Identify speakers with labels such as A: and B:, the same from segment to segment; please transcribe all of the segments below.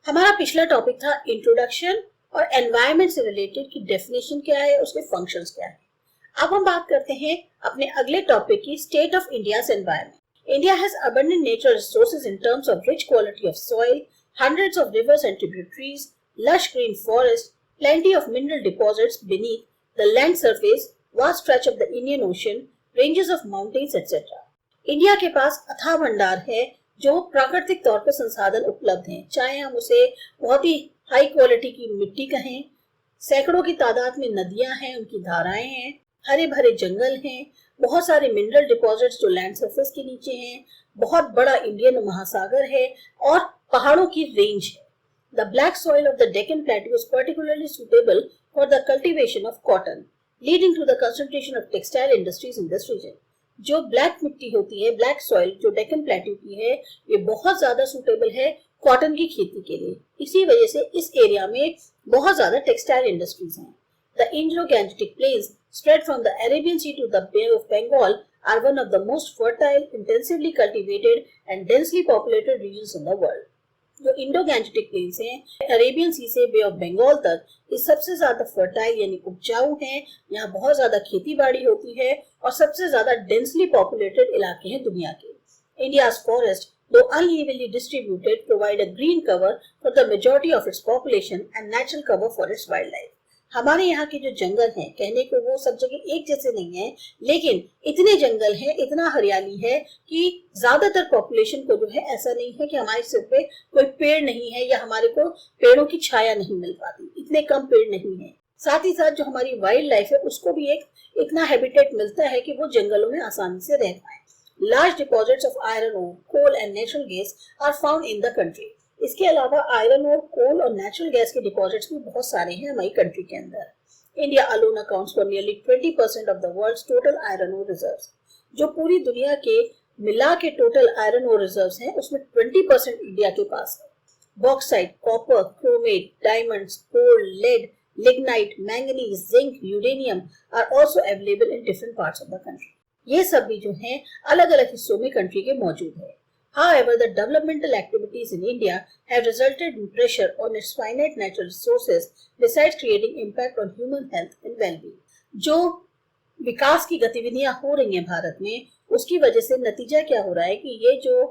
A: हमारा पिछला टॉपिक था इंट्रोडक्शन और एनवायरनमेंट से रिलेटेड की डेफिनेशन क्या है, उसके फंक्शंस क्या है। अब हम बात करते हैं अपने अगले टॉपिक की, state of India's environment. India has abundant natural resources in terms of rich quality of soil, hundreds of rivers and tributaries, lush green forests, plenty of mineral deposits beneath the land surface, vast stretch of the Indian Ocean, ranges of mountains, etc. India के पास अथाह भंडार है जो प्राकृतिक तौर पर संसाधन उपलब्ध हैं, चाहे हम उसे बहुत ही हाई क्वालिटी की मिट्टी कहें, सैकड़ों की तादाद में नदियां हैं, उनकी धाराएं हैं, हरे भरे जंगल हैं, बहुत सारे मिनरल डिपॉजिट्स जो लैंड सरफेस के नीचे हैं, बहुत बड़ा इंडियन महासागर है और पहाड़ों की रेंज है। The black soil of the Deccan Plateau is particularly suitable for the cultivation of cotton, leading to the concentration of textile industries in this region. जो ब्लैक मिट्टी होती है, ब्लैक सॉइल जो डेक्कन प्लेट्यू की है, ये बहुत ज्यादा सूटेबल है कॉटन की खेती के लिए। इसी वजह से इस एरिया में बहुत ज्यादा टेक्सटाइल इंडस्ट्रीज हैं। The Indo-Gangetic plains spread from the Arabian Sea to the Bay of Bengal are one of the most fertile, intensively cultivated and densely populated regions in the world. जो Indo Gangetic plains हैं, Arabian सी से बे of Bengal तक, ये सबसे ज्यादा fertile यानी उपजाऊ हैं। यहाँ बहुत ज्यादा खेती बाड़ी होती है और सबसे ज्यादा डेंसली पॉपुलेटेड इलाके हैं दुनिया के। India's forest, though unevenly distributed, provide a green cover for the majority of its population and natural cover for its wildlife. हमारे यहाँ के जो जंगल हैं, कहने को वो सब जगह एक जैसे नहीं है, लेकिन इतने जंगल हैं, इतना हरियाली है कि ज्यादातर पॉपुलेशन को जो है ऐसा नहीं है कि हमारे सिर पे कोई पेड़ नहीं है या हमारे को पेड़ों की छाया नहीं मिल पाती, इतने कम पेड़ नहीं है। साथ ही साथ जो हमारी वाइल्ड लाइफ है उसको भी एक इतना हैबिटेट मिलता है कि वो जंगलों में आसानी से रह पाए। Large deposits of iron ore, coal and natural gas are found in the country. इसके अलावा आयरन और कोल और नेचुरल गैस के डिपॉजिट्स भी बहुत सारे हैं हमारी कंट्री के अंदर। India alone accounts for nearly 20% of the world's total iron ore reserves. जो पूरी दुनिया के मिला के टोटल आयरन ओर रिजर्व्स हैं, उसमें 20% इंडिया के पास है। Bauxite, copper, chromate, diamonds, gold, lead, lignite, manganese, zinc, uranium are also available in different parts of the country. ये सब भी जो हैं अलग अलग हिस्सों में कंट्री के मौजूद है। However, the developmental activities in India have resulted in pressure on its finite natural resources, besides creating impact on human health and well-being. जो विकास की गतिविधियां हो रही हैं भारत में, उसकी वजह से नतीजा क्या हो रहा है कि ये जो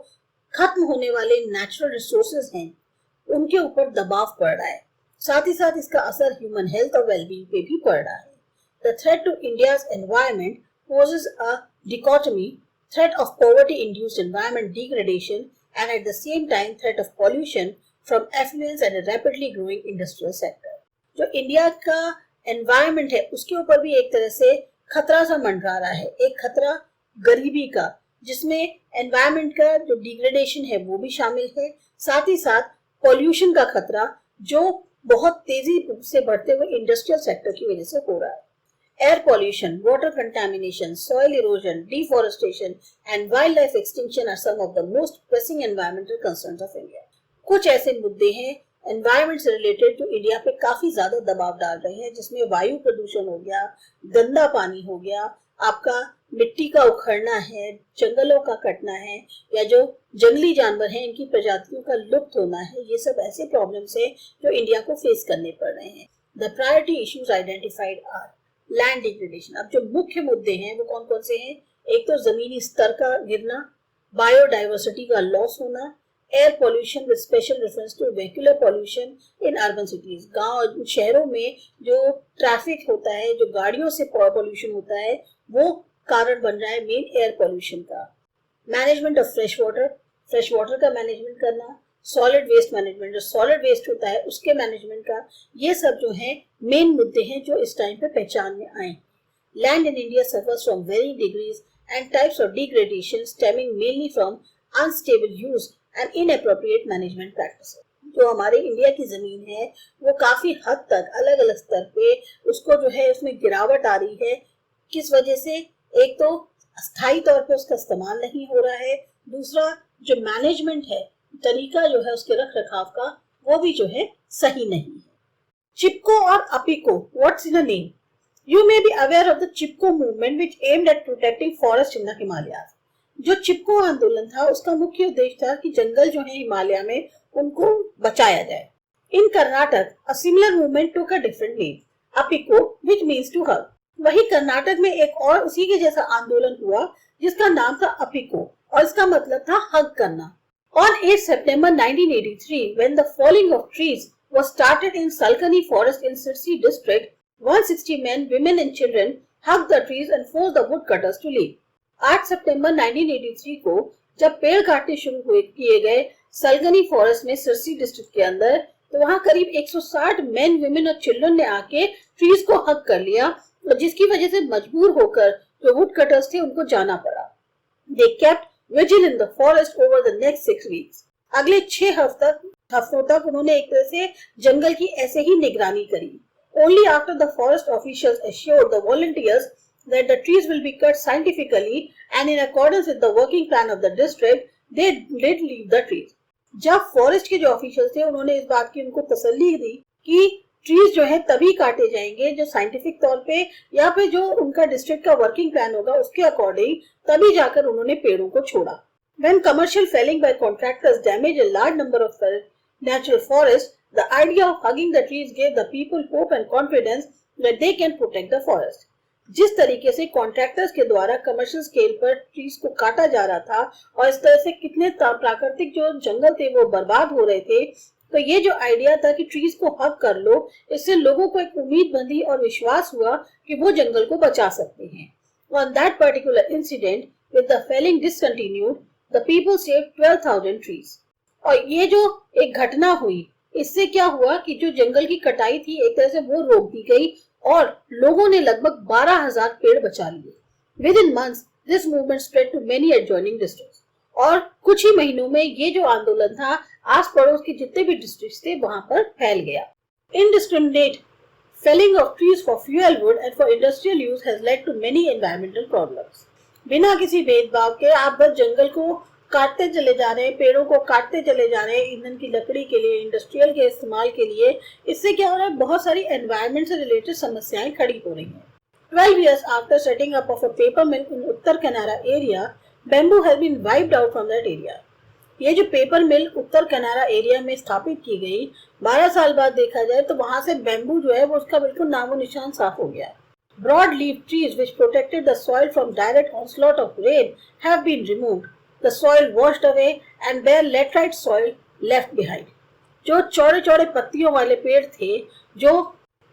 A: खत्म होने वाले नेचुरल रिसोर्सेज हैं, उनके ऊपर दबाव पड़ रहा है। साथ ही साथ इसका असर ह्यूमन हेल्थ और वेलबींग पे भी पड़ रहा है। The threat to India's environment poses a dichotomy. Threat of poverty-induced environment degradation and at the same time threat of pollution from effluents and a rapidly growing industrial sector. जो India का environment है उसके ऊपर भी एक तरह से खतरा सा मंडरा रहा है। एक खतरा गरीबी का, जिसमें environment का जो degradation है वो भी शामिल है, साथ ही साथ pollution का खतरा जो बहुत तेजी से बढ़ते हुए इंडस्ट्रियल सेक्टर की वजह से हो रहा है। Air pollution, water contamination, soil erosion, deforestation and wildlife extinction are some of the most pressing environmental concerns of India. कुछ ऐसे मुद्दे हैं environment से related जो इंडिया पे काफी ज्यादा दबाव डाल रहे हैं, जिसमें वायु प्रदूषण हो गया, गंदा पानी हो गया, आपका मिट्टी का उखड़ना है, जंगलों का कटना है, या जो जंगली जानवर हैं इनकी प्रजातियों का लुप्त होना है। ये सब ऐसे प्रॉब्लम्स हैं जो इंडिया को फेस करने पड़ रहे हैं। The priority issues identified are land degradation. अब जो मुख्य मुद्दे हैं वो कौन कौन से हैं? एक तो जमीनी स्तर का गिरना, बायोडाइवर्सिटी का लॉस होना, air pollution with special reference to vehicular pollution in urban cities. गांव शहरों में जो ट्रैफिक होता है, जो गाड़ियों से पॉल्यूशन होता है, वो कारण बन रहा है मेन एयर पॉल्यूशन का। मैनेजमेंट ऑफ फ्रेश वाटर का मैनेजमेंट करना, सॉलिड वेस्ट मैनेजमेंट, जो सॉलिड वेस्ट होता है उसके मैनेजमेंट का, ये सब जो है मेन मुद्दे हैं जो इस टाइम पे पहचान में आए। Land in India suffers from varying degrees and types of degradation stemming mainly from unstable use and inappropriate management practices. जो हमारे इंडिया की जमीन है वो काफी हद तक अलग अलग स्तर पे उसको जो है उसमें गिरावट आ रही है। किस वजह से? एक तो अस्थायी तौर पे उसका इस्तेमाल नहीं हो रहा है, दूसरा जो मैनेजमेंट है, तरीका जो है उसके रख रखाव का, वो भी जो है सही नहीं है। चिपको और Appiko, what's in a name? You may be aware of the Chipko movement which aimed at protecting forest in the Himalayas. जो चिपको आंदोलन था उसका मुख्य उद्देश्य था कि जंगल जो है हिमालय में उनको बचाया जाए। In Karnataka a similar movement took a different name, Appiko, which means to hug. वही कर्नाटक में एक और उसी के जैसा आंदोलन हुआ जिसका नाम था अपिको और इसका मतलब था हग करना। On 8 September 1983, when the falling of trees was started in Salkani forest in Sirsi district, 160 men, women and children hugged the trees and forced the woodcutters to leave. 8 सितंबर 1983 को जब पेड़ काटने शुरू किए गए सलगनी फॉरेस्ट में सिरसी डिस्ट्रिक्ट के अंदर, तो वहां करीब 160 मेन, वुमेन और चिल्ड्रन ने आके ट्रीज को हग कर लिया, जिसकी वजह से मजबूर होकर जो वुड कटर्स थे उनको जाना पड़ा। They kept vigil in the forest over the next 6 weeks. अगले 6 हफ्तों तक उन्होंने एक तरह से जंगल की ऐसे ही निगरानी करी। Only after the forest officials assured the volunteers that the trees will be cut scientifically and in accordance with the working plan of the district, they did leave the trees. जब फॉरेस्ट के जो official थे उन्होंने इस बात की उनको तसल्ली दी कि ट्रीज जो है तभी काटे जाएंगे जो साइंटिफिक तौर पे या फिर जो उनका डिस्ट्रिक्ट का वर्किंग प्लान होगा उसके अकॉर्डिंग, तभी जाकर उन्होंने पेड़ों को छोड़ा। When commercial felling by contractors damaged a large number of natural forests, the idea of hugging the trees gave the people hope and confidence that they can protect the forest. जिस तरीके से contractors के द्वारा commercial scale पर trees को काटा जा रहा था और इस तरह से कितने प्राकृतिक जो जंगल थे वो बर्बाद हो रहे थे, तो ये जो आइडिया था कि ट्रीज को हग कर लो, इससे लोगों को एक उम्मीद बंधी और विश्वास हुआ कि वो जंगल को बचा सकते हैं। On that particular incident, with the felling discontinued, the people saved 12,000 trees. और ये जो एक घटना हुई, इससे क्या हुआ कि जो जंगल की कटाई थी एक तरह से वो रोक दी गई और लोगों ने लगभग 12,000 पेड़ बचा लिए। Within months, this movement spread to many adjoining districts. और कुछ ही महीनों में ये जो आंदोलन था आस पड़ोस के जितने भी डिस्ट्रिक्ट्स थे वहां पर फैल गया। Indiscriminate felling of trees for fuel wood and for industrial use has led to many environmental problems. बिना किसी भेदभाव के आप बस जंगल को काटते चले जा रहे हैं, पेड़ों को काटते चले जा रहे हैं ईंधन की लकड़ी के लिए, इंडस्ट्रियल के इस्तेमाल के लिए। इससे क्या हो रहा है, बहुत सारी एनवायरनमेंट से रिलेटेड समस्याएं खड़ी हो रही हैं। 12 years after setting up of a paper mill in Uttar Canara area, bamboo has been wiped out from that area. ये जो पेपर मिल उत्तर कनारा एरिया में स्थापित की गई, 12 साल बाद देखा जाए तो वहां से बैम्बू जो है वो उसका बिल्कुल नामो निशान साफ हो गया। Broad leaf trees which protected the soil from direct onslaught of rain have been removed. The soil washed away and bare laterite soil left behind. जो चौड़े चौड़े पत्तियों वाले पेड़ थे जो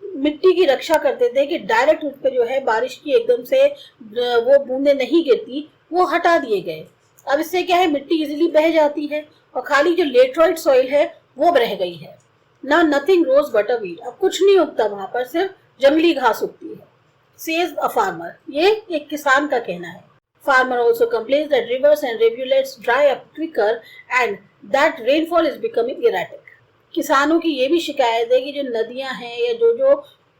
A: मिट्टी की रक्षा करते थे कि डायरेक्ट उस पे जो है बारिश की एकदम से वो बूंदे नहीं गिरती, वो हटा दिए गए। अब इससे क्या है, मिट्टी इजीली बह जाती है और खाली जो लेटराइट सॉइल है वो रह गई है। ना nothing rose but a weed, अब कुछ नहीं उगता वहां पर, सिर्फ जंगली घास उगती है। सेज अ फार्मर, ये एक किसान का कहना है। Farmer also complains that rivers and rivulets dry up quicker and that rainfall is becoming erratic. किसानों की ये भी शिकायत है कि जो नदियां हैं या जो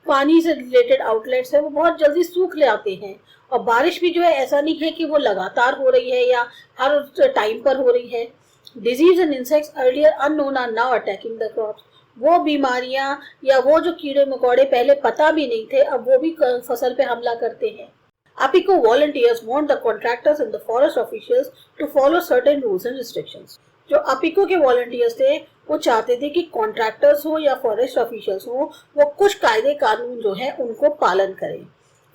A: पानी से रिलेटेड आउटलेट्स है वो बहुत जल्दी सूख ले आते हैं और बारिश भी जो है ऐसा नहीं है कि वो लगातार हो रही है या हर टाइम पर हो रही है। Disease and insects earlier unknown are now attacking the crops. वो बीमारियां या वो जो कीड़े मकोड़े पहले पता भी नहीं थे अब वो भी फसल पे हमला करते हैं। Apico volunteers want the contractors and the forest officials to follow certain rules and restrictions. जो Apico के volunteers थे वो चाहते थे कि कॉन्ट्रैक्टर्स हो या फॉरेस्ट ऑफिशियल्स हो वो कुछ कायदे कानून जो है उनको पालन करें।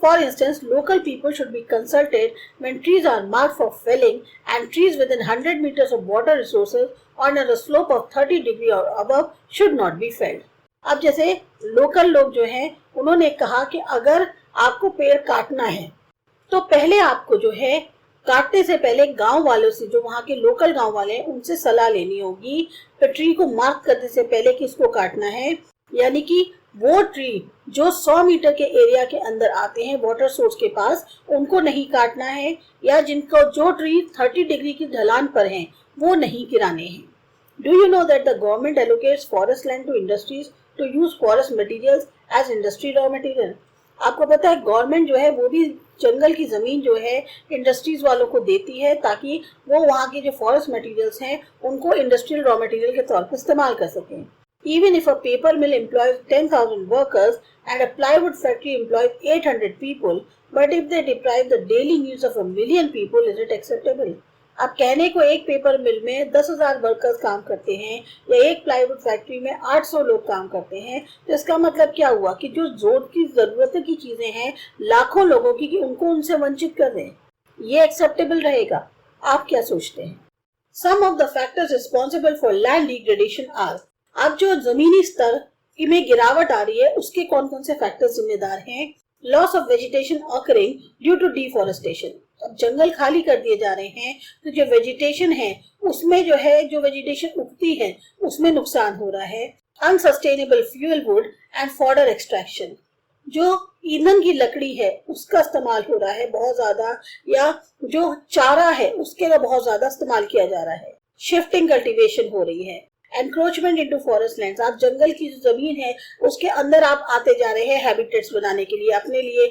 A: For instance, local people should be consulted when trees are marked for felling and trees within 100 meters of water resources on a slope of 30 degree or above should not be felled. अब जैसे local लोग जो हैं उन्होंने कहा कि अगर आपको पेड़ काटना है तो पहले आपको जो है काटने से पहले गांव वालों से, जो वहां के लोकल गांव वाले हैं, उनसे सलाह लेनी होगी। तो ट्री को मार्क करने से पहले किसको काटना है, यानी कि वो ट्री जो 100 मीटर के एरिया के अंदर आते हैं वाटर सोर्स के पास, उनको नहीं काटना है, या जिनको जो ट्री 30 डिग्री की ढलान पर हैं वो नहीं गिराने हैं। Do you know that the government allocates forest land to industries to use forest materials as industry raw material. आपको पता है गवर्नमेंट जो है वो भी जंगल की जमीन जो है इंडस्ट्रीज वालों को देती है ताकि वो वहाँ के जो फॉरेस्ट मटेरियल्स हैं उनको इंडस्ट्रियल रॉ मटेरियल के तौर पर इस्तेमाल कर सकें। Even if a paper mill employs 10,000 workers and a plywood factory employs 800 people, but if they deprive the daily needs of 1 million people, is it acceptable? अब कहने को एक पेपर मिल में 10,000 वर्कर्स काम करते हैं या एक प्लाईवुड फैक्ट्री में 800 लोग काम करते हैं, तो इसका मतलब क्या हुआ कि जो जोर की जरूरत की चीजें हैं लाखों लोगों की, कि उनको उनसे वंचित कर दें, ये एक्सेप्टेबल रहेगा? आप क्या सोचते हैं? Some of the factors responsible for land degradation are, अब जो जमीनी स्तर में गिरावट आ रही है उसके कौन कौन से फैक्टर्स जिम्मेदार हैं? Loss of vegetation occurring due to deforestation, अब जंगल खाली कर दिए जा रहे हैं तो जो वेजिटेशन है उसमें जो वेजिटेशन उगती है उसमें नुकसान हो रहा है। Unsustainable fuel wood and fodder extraction, जो ईंधन की लकड़ी है उसका इस्तेमाल हो रहा है बहुत ज्यादा, या जो चारा है उसके लिए बहुत ज्यादा इस्तेमाल किया जा रहा है। शिफ्टिंग कल्टीवेशन हो रही है। एनक्रोचमेंट इनटू फॉरेस्ट लैंड्स, आप जंगल की जो जमीन है उसके अंदर आप आते जा रहे हैं हैबिटेट्स बनाने के लिए, अपने लिए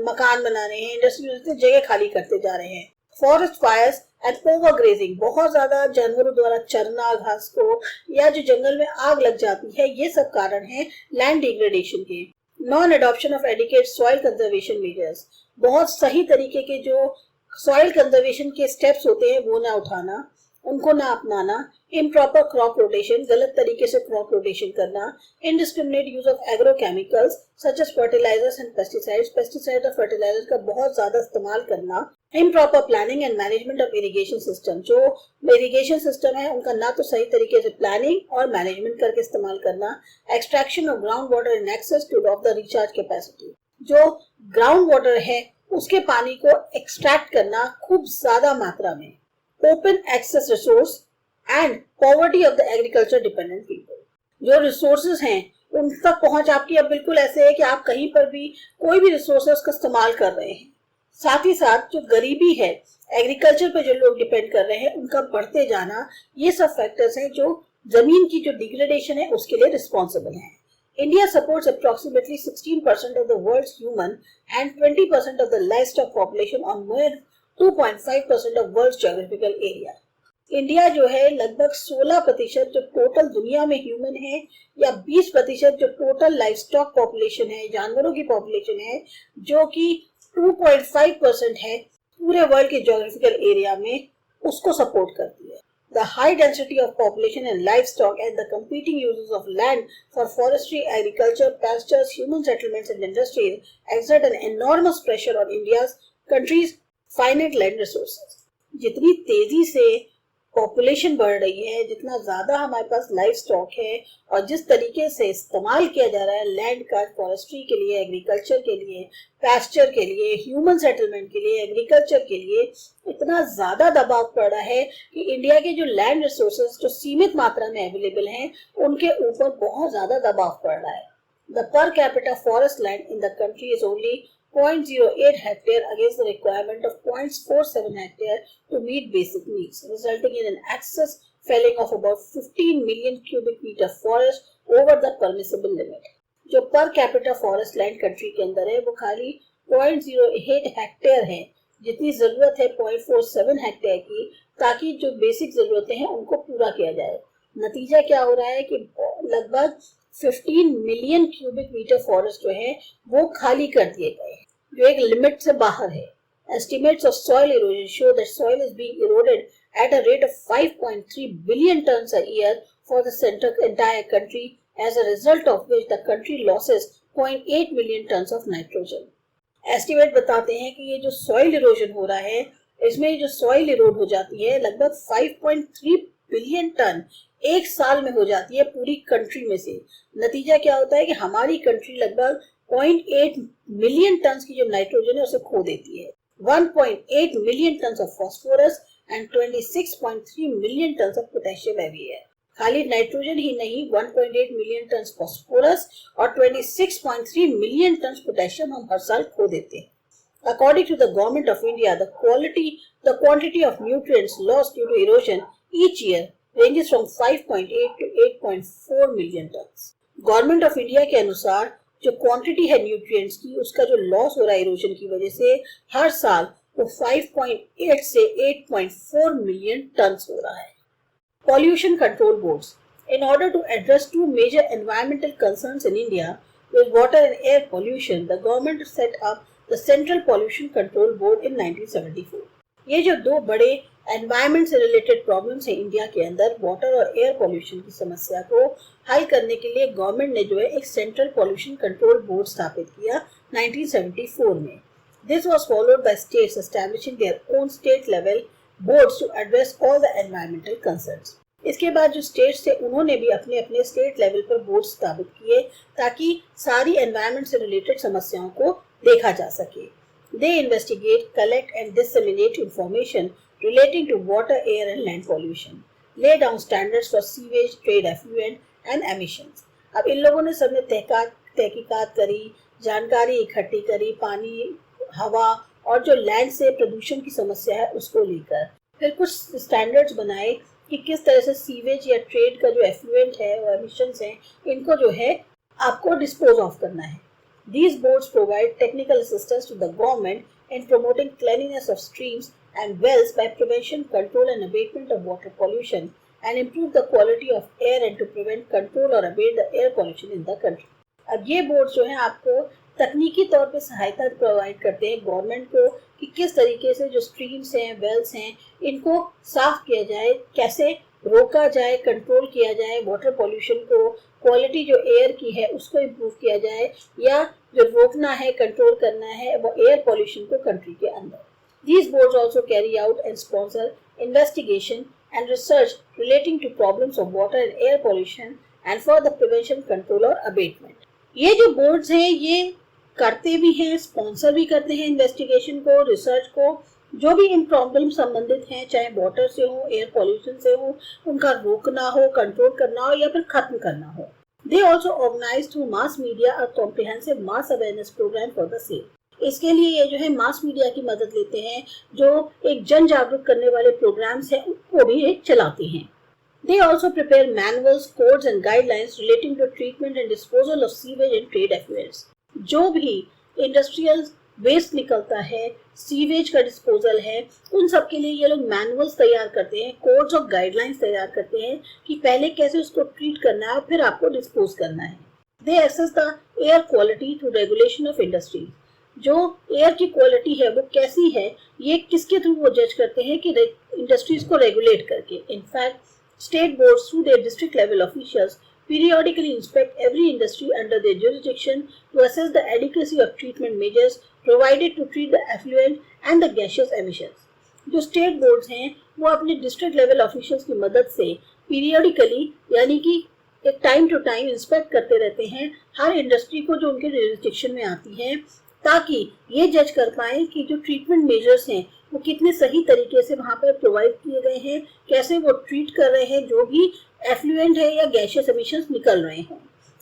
A: मकान बना रहे हैं, इंडस्ट्रियल जगह खाली करते जा रहे हैं। Forest fires and over grazing, बहुत ज्यादा जानवरों द्वारा चरना घास को, या जो जंगल में आग लग जाती है, ये सब कारण है लैंड डिग्रेडेशन के। Non adoption of adequate soil conservation measures, बहुत सही तरीके के जो सॉइल कंजर्वेशन के स्टेप्स होते हैं वो ना उठाना, उनको ना अपनाना। इम्प्रॉपर क्रॉप रोटेशन, गलत तरीके से क्रॉप रोटेशन करना। Indiscriminate use of agrochemicals such as fertilisers and pesticides, pesticide और फर्टिलाइजर का बहुत ज्यादा इस्तेमाल करना। Improper planning and management of irrigation system, जो इरिगेशन सिस्टम है उनका ना तो सही तरीके से प्लानिंग और मैनेजमेंट करके इस्तेमाल करना। Extraction of ground water in excess two of the recharge capacity, जो ग्राउंड वाटर है उसके पानी को एक्सट्रैक्ट करना खूब ज्यादा मात्रा में। Open access resource and poverty of the agriculture dependent people, जो रिसोर्सेज हैं उन तक पहुंच आपकी अब बिल्कुल ऐसे है कि आप कहीं पर भी कोई भी रिसोर्सेज का इस्तेमाल कर रहे हैं। साथ ही साथ जो गरीबी है, एग्रीकल्चर पे जो लोग डिपेंड कर रहे हैं उनका बढ़ते जाना, ये सब फैक्टर्स हैं जो जमीन की जो डिग्रेडेशन है उसके लिए रिस्पॉन्सिबल है। India supports approximately 16% of the world's human and 20% of the livestock population on more 2.5% of world's geographical area. India जो है लगभग 16% जो टोटल दुनिया में ह्यूमन है, या 20% जो टोटल लाइफ स्टॉक पॉपुलेशन है, जानवरों की पॉपुलेशन है, जो कि 2.5% है पूरे वर्ल्ड के ज्योग्राफिकल एरिया में, उसको सपोर्ट करती है। The high density of population and livestock and the competing uses of land for forestry, agriculture, pastures, human settlements and industries exert an enormous pressure on India's country's finite land resources. जितनी तेजी से population बढ़ रही है, जितना ज्यादा हमारे पास life stock है और जिस तरीके से इस्तेमाल किया जा रहा है लैंड का फॉरेस्ट्री के लिए, एग्रीकल्चर के लिए, पैस्चर के लिए, ह्यूमन सेटलमेंट के लिए, एग्रीकल्चर के लिए, इतना ज्यादा दबाव पड़ रहा है कि इंडिया के जो लैंड रिसोर्सेज जो सीमित मात्रा में अवेलेबल हैं उनके ऊपर बहुत ज्यादा दबाव पड़ रहा है। The per capita forest land in the country is only 0.08 hectare against the requirement of 0.47 hectare to meet basic needs, resulting in an excess felling of about 15 million cubic meter forest over the permissible limit. जो per capita forest land country के अंदर है वो खाली 0.08 hectare है, जितनी जरूरत है 0.47 हेक्टेयर की, ताकि जो बेसिक जरूरतें हैं उनको पूरा किया जाए। नतीजा क्या हो रहा है कि लगभग 15 मिलियन क्यूबिक मीटर फॉरेस्ट जो है वो खाली कर दिए गए, जो एक लिमिट से बाहर है। Estimates of soil erosion show that soil is being eroded at a rate of 5.3 billion tons a year for the entire country, as a result of which the country loses 0.8 million tons of nitrogen. Estimate बताते हैं कि ये जो soil erosion हो रहा है, इसमें जो soil erode हो जाती है लगभग 5.3 बिलियन टन एक साल में हो जाती है पूरी कंट्री में से। नतीजा क्या होता है कि हमारी कंट्री लगभग 0.8 मिलियन टन की जो नाइट्रोजन है उसे खो देती है। 1.8 million tonne of phosphorus and 26.3 million tonne of potassium every year. खाली नाइट्रोजन ही नहीं, 1.8 मिलियन टन फास्फोरस और 26.3 मिलियन टन पोटेशियम हम हर साल खो देते हैं। According to the Government of India, the quantity of nutrients lost due to erosion each year ranges from 5.8 to 8.4 million tons. Government of India के अनुसार जो क्वांटिटी है न्यूट्रिएंट्स की, उसका जो लॉस हो रहा है इरोजन की वजह से हर साल वो 5.8 से 8.4 मिलियन टन हो रहा है। Pollution control boards. In order to address two major environmental concerns in India, with water and air pollution, the government set up the Central Pollution Control Board in 1974. ये जो दो बड़े एनवायरनमेंट से related problems है India के अंदर, water और air pollution की समस्या को हल करने के लिए गवर्नमेंट ने जो है एक सेंट्रल पॉल्यूशन कंट्रोल बोर्ड स्थापित किया 1974 में. This was followed by states establishing their own state level boards to address all the environmental concerns. इसके बाद जो स्टेट्स थे उन्होंने भी अपने अपने स्टेट लेवल पर बोर्ड स्थापित किए ताकि सारी एनवायरनमेंट से रिलेटेड समस्याओं को देखा जा सके. They investigate, collect and disseminate information relating to water, air and land pollution. Lay down standards for sewage, trade effluent and emissions. अब इन लोगों ने सबने तहकीकात करी, जानकारी इकट्ठी करी, पानी, हवा और जो लैंड से प्रदूषण की समस्या है उसको लेकर फिर कुछ स्टैंडर्ड्स बनाए कि किस तरह से सीवेज या ट्रेड का जो एफ्लुएंट है और एमिशंस हैं इनको जो है आपको डिस्पोज ऑफ करना है. These boards provide technical assistance to the government in promoting cleanliness of streams and wells by prevention, control and abatement of water pollution and improve the quality of air and to prevent, control or abate the air pollution in the country. अब ये board जो है आपको तकनीकी तौर पे सहायता provide करते हैं गवर्नमेंट को कि किस तरीके से जो स्ट्रीम्स हैं, वेल्स हैं, इनको साफ किया जाए, कैसे रोका जाए, कंट्रोल किया जाए, वाटर पॉल्यूशन को, क्वालिटी जो एयर की है उसको इम्प्रूव किया जाए या जो रोकना है, कंट्रोल करना है वो एयर पॉल्यूशन को कंट्री के अंदर. These boards also carry out and sponsor investigation and research relating to problems of water and air pollution and for the prevention, control और abatement. ये जो बोर्ड्स हैं ये करते भी हैं, स्पॉन्सर भी करते हैं इन्वेस्टिगेशन को, रिसर्च को, जो भी इन प्रॉब्लम संबंधित हैं, चाहे वाटर से हो, एयर पॉल्यूशन से हो, उनका रोकना हो, कंट्रोल करना हो या फिर खत्म करना हो. They also organize through mass media a comprehensive mass awareness program for the same. इसके लिए ये जो है मास मीडिया की मदद लेते हैं, जो एक जन जागरूक करने वाले प्रोग्राम्स हैं वो भी ये चलाते हैं. They also prepare manuals, codes and guidelines relating to treatment and disposal of sewage and trade effluents. जो भी इंडस्ट्रियल वेस्ट निकलता है, सीवेज का डिस्पोजल है, उन सब के लिए ये लोग मैनुअल्स तैयार करते हैं, कोड्स और गाइडलाइंस तैयार करते हैं कि पहले कैसे उसको ट्रीट करना है और फिर आपको डिस्पोज करना है. They assess the air quality through regulation of industries. जो एयर की क्वालिटी है वो कैसी है, ये किसके थ्रू वो जज करते हैं कि इंडस्ट्रीज को रेगुलेट करके. In fact state boards through their district level officials periodically inspect every industry under their jurisdiction to assess the adequacy of treatment measures provided to treat the effluent and the gaseous emissions. जो state boards हैं वो अपने district level officials की मदद से periodically यानी कि एक टाइम टू टाइम इंस्पेक्ट करते रहते हैं हर इंडस्ट्री को जो उनके जुरिस्डिक्शन में आती है, ताकि ये जज कर पाए कि जो ट्रीटमेंट मेजर्स हैं वो कितने सही तरीके से वहाँ पर प्रोवाइड किए गए हैं, कैसे वो ट्रीट कर रहे हैं जो भी एफ्लुएंट है या गैसियस एमिशंस निकल रहे हैं.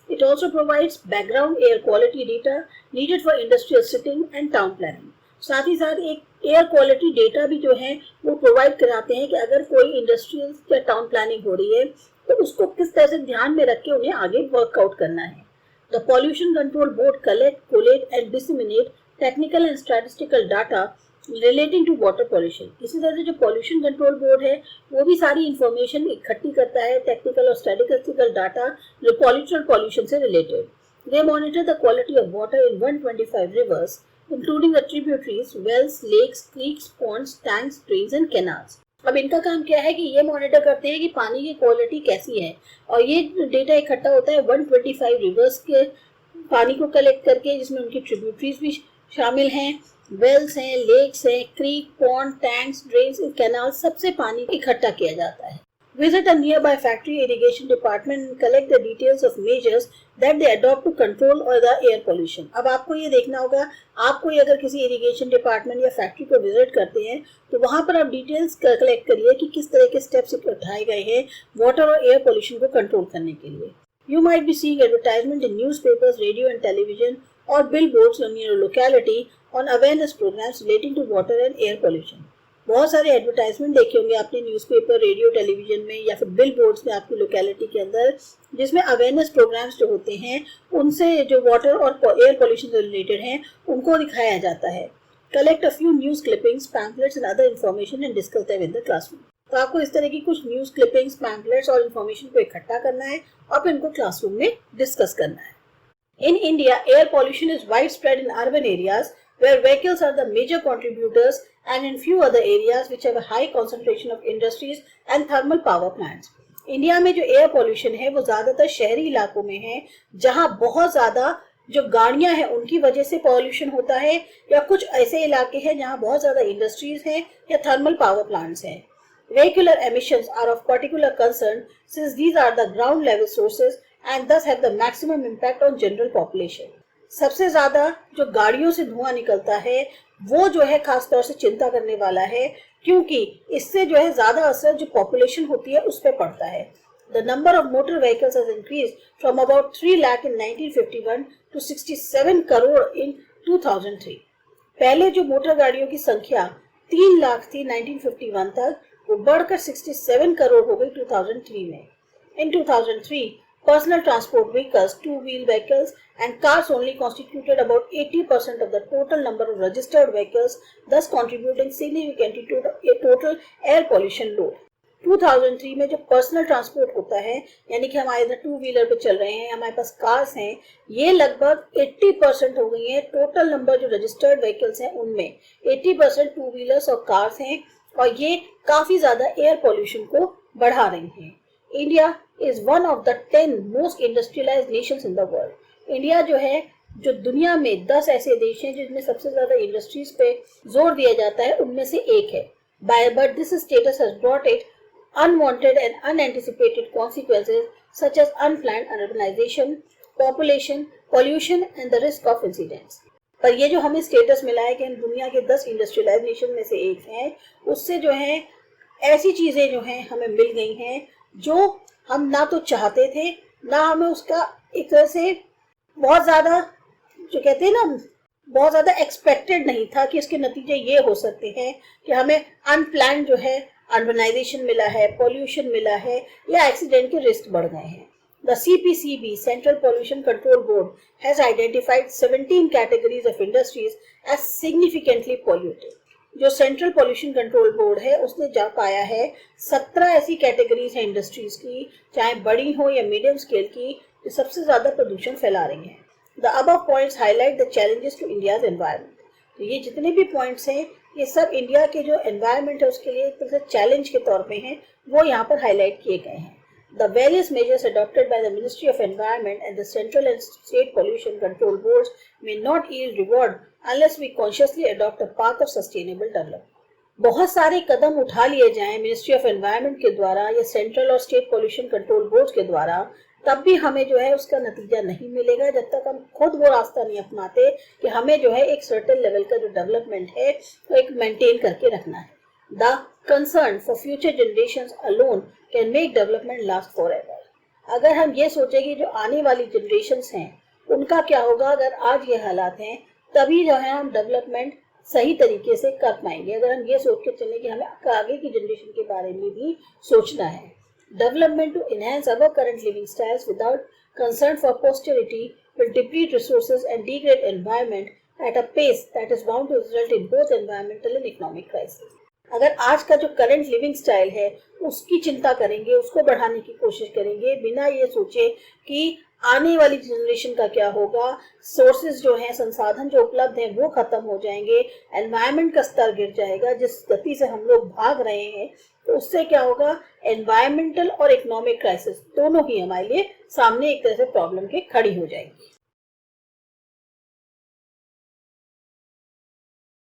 A: It also provides background air quality data needed for industrial sitting and town planning. साथ ही साथ एक एयर क्वालिटी डेटा भी जो है वो प्रोवाइड कराते हैं कि अगर कोई इंडस्ट्रियल या टाउन प्लानिंग हो रही है तो उसको किस तरह से ध्यान में रख के उन्हें आगे वर्कआउट करना है. The Pollution Control Board collect, collate and disseminate technical and statistical data relating to water pollution. इसी तरह से जो पॉल्यूशन कंट्रोल बोर्ड है वो भी सारी इंफॉर्मेशन इकट्ठी करता है, टेक्निकल और स्टैटिस्टिकल डाटा जो पॉल्यूशन से related. They monitor the quality of water in 125 rivers, including the tributaries, wells, lakes, creeks, ponds, tanks, drains and canals. अब इनका काम क्या है कि ये मॉनिटर करते हैं कि पानी की क्वालिटी कैसी है और ये डेटा इकट्ठा होता है 125 रिवर्स के पानी को कलेक्ट करके, जिसमें उनकी ट्रिब्यूटरीज भी शामिल हैं, वेल्स हैं, लेक्स हैं, creek, pond, tanks, drains, canal, सबसे पानी इकट्ठा किया जाता है. Visit a nearby factory irrigation department and collect the details of measures that they adopt to control or the air pollution. अब आपको ये देखना होगा, आप कोई अगर किसी इरिगेशन डिपार्टमेंट या फैक्ट्री को विजिट करते हैं तो वहाँ पर आप डिटेल्स कलेक्ट करिए कि किस तरह के स्टेप्स उठाए गए हैं वाटर और एयर पोल्यूशन को कंट्रोल करने के लिए. You might be seeing advertisement in newspapers, radio and television or billboards in your locality on awareness programs relating to water and air pollution. बहुत सारे एडवर्टाइजमेंट देखे होंगे आपने न्यूज़पेपर, रेडियो, टेलीविजन में या फिर बिल बोर्ड्स में आपकी लोकेलिटी के अंदर, जिसमें अवेयरनेस प्रोग्राम्स जो होते हैं उनसे जो वाटर और एयर पोल्यूशन से रिलेटेड हैं उनको दिखाया जाता है. Collect a few news clippings, pamphlets and other information and discuss them in the classroom. तो आपको इस तरह की कुछ न्यूज़ क्लिपिंग्स, पैम्पलेट्स और इन्फॉर्मेशन को इकट्ठा करना है और फिर इनको क्लासरूम में डिस्कस करना है. In India, air pollution is widespread in urban areas where vehicles are the major contributors, and in few other areas which have a high concentration of industries and thermal power plants. India में जो air pollution है वो ज्यादातर शहरी इलाकों में है, जहां बहुत ज्यादा जो गाड़ियां हैं उनकी वजह से पॉल्यूशन होता है, या कुछ ऐसे इलाके हैं जहां बहुत ज्यादा इंडस्ट्रीज हैं या थर्मल पावर प्लांट्स हैं. Vehicular emissions are of particular concern since these are the ground level sources and thus have the maximum impact on general population. सबसे ज्यादा जो गाड़ियों से धुआं निकलता है वो जो है खास तौर से चिंता करने वाला है, क्योंकि इससे जो है ज्यादा असर जो पॉपुलेशन होती है उस पर पड़ता है. The number of motor vehicles has increased from about 3 lakh in 1951 to 67 crore in 2003. पहले जो मोटर गाड़ियों की संख्या 3 लाख थी 1951 तक, वो बढ़कर 67 करोड़ हो गई 2003 में. In 2003, personal transport vehicles, two-wheel vehicles and cars only constituted about 80% of the total number of registered vehicles, thus contributing significantly to the total air pollution load. 2003 में जो पर्सनल ट्रांसपोर्ट होता है, यानी कि हमारे इधर टू व्हीलर पे चल रहे हैं, हमारे पास कार्स हैं, ये लगभग 80% हो गई है. टोटल नंबर जो रजिस्टर्ड व्हीकल्स हैं उनमें 80% टू व्हीलर्स और कार्स हैं, और ये काफी ज्यादा एयर पॉल्यूशन को बढ़ा रही हैं. India is one of the 10 most industrialised Nations in the world. India जो है जो दुनिया में 10 ऐसे देश हैं जिनमें सबसे ज्यादा इंडस्ट्रीज पे जोर दिया जाता है, उनमें से एक है. But this status has brought it unwanted and unanticipated consequences such as unplanned urbanization, population, pollution and the risk of incidents. पर ये जो हमें स्टेटस मिला है कि हम दुनिया के 10 इंडस्ट्रियलाइज्ड नेशन में से एक हैं, उससे जो है ऐसी चीजें जो हैं हमें मिल गई हैं जो हम ना तो चाहते थे, ना हमें उसका एक तरह से बहुत ज्यादा जो कहते हैं ना बहुत ज्यादा एक्सपेक्टेड नहीं था कि इसके नतीजे ये हो सकते हैं कि हमें अनप्लान जो है अर्बनाइजेशन मिला है, पॉल्यूशन मिला है, या एक्सीडेंट के रिस्क बढ़ गए हैं. The CPCB, Central Pollution Control Board, has identified 17 categories of industries as significantly polluted. जो सेंट्रल पॉल्यूशन कंट्रोल बोर्ड है उसने जा पाया है 17 ऐसी कैटेगरीज हैं इंडस्ट्रीज की, चाहे बड़ी हो या मीडियम स्केल की, जो सबसे ज्यादा प्रदूषण फैला रही हैं. The above points highlight the challenges to India's environment. तो ये जितने भी पॉइंट्स हैं ये सब इंडिया के जो एनवायरनमेंट है उसके लिए एक तरह से चैलेंज के तौर पे हैं, वो यहाँ पर हाईलाइट किए गए हैं. The various measures adopted by the Ministry of Environment and the central and state pollution control boards may not yield reward unless we consciously adopt a path of sustainable development. बहुत सारे कदम उठा लिए जाएं ministry of environment के द्वारा या central और state pollution control board के द्वारा, तब भी हमें जो है उसका नतीजा नहीं मिलेगा जब तक हम खुद वो रास्ता नहीं अपनाते कि हमें जो है एक सर्टेन लेवल का जो डेवलपमेंट है वो एक मेंटेन करके रखना है. The concern for future generations alone can make development last forever. अगर हम ये सोचें कि जो आने वाली जनरेशन्स हैं उनका क्या होगा अगर आज ये हालात हैं, तभी जो है हम डेवलपमेंट सही तरीके से कर पाएंगे. अगर हम ये सोच के चलें कि हमें आगे की जनरेशन के बारे में भी सोचना है. Development to enhance our current living styles without concern for posterity will deplete resources and degrade environment at a pace that is bound to result in both environmental and economic crisis. अगर आज का जो current living style है उसकी चिंता करेंगे, उसको बढ़ाने की कोशिश करेंगे बिना ये सोचे कि आने वाली जनरेशन का क्या होगा, सोर्सेज जो हैं, संसाधन जो उपलब्ध हैं वो खत्म हो जाएंगे, एनवायरनमेंट का स्तर गिर जाएगा, जिस गति से हम लोग भाग रहे हैं, तो उससे क्या होगा, एनवायरमेंटल और इकोनॉमिक क्राइसिस दोनों ही हमारे लिए सामने एक तरह से प्रॉब्लम के खड़ी हो जाएंगी.